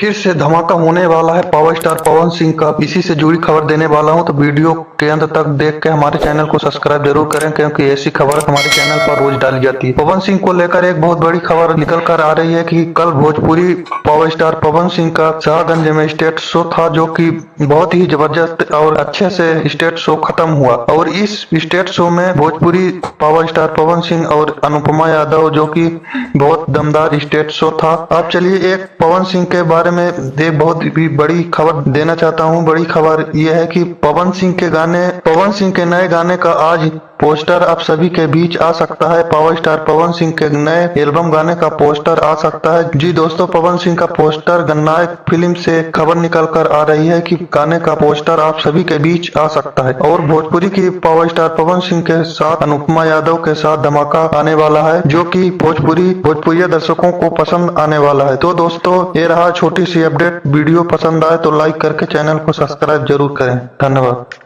फिर से धमाका होने वाला है पावर स्टार पवन सिंह का। इसी से जुड़ी खबर देने वाला हूं, तो वीडियो के अंत तक देख के हमारे चैनल को सब्सक्राइब जरूर करें, क्योंकि ऐसी खबर हमारे चैनल पर रोज डाली जाती है। पवन सिंह को लेकर एक बहुत बड़ी खबर निकल कर आ रही है कि कल भोजपुरी पावर स्टार पवन सिंह का शाहगंज में स्टेज शो था, जो कि बहुत ही जबरदस्त और अच्छे से स्टेज शो खत्म हुआ। और इस स्टेज शो में भोजपुरी पावर स्टार पवन सिंह और अनुपमा यादव, जो कि बहुत दमदार स्टेज शो था। अब चलिए एक पवन सिंह के बारे में एक बहुत ही बड़ी खबर देना चाहता हूं। बड़ी खबर यह है कि पवन सिंह के नए गाने का आज पोस्टर आप सभी के बीच आ सकता है। पावर स्टार पवन सिंह के नए एल्बम गाने का पोस्टर आ सकता है। जी दोस्तों, पवन सिंह का पोस्टर गन्नायक फिल्म से खबर निकल कर आ रही है कि गाने का पोस्टर आप सभी के बीच आ सकता है। और भोजपुरी की पावर स्टार पवन सिंह के साथ अनुपमा यादव के साथ धमाका आने वाला है, जो कि भोजपुरी दर्शकों को पसंद आने वाला है। तो दोस्तों, ये रहा छोटी सी अपडेट। वीडियो पसंद आए तो लाइक करके चैनल को सब्सक्राइब जरूर करें। धन्यवाद।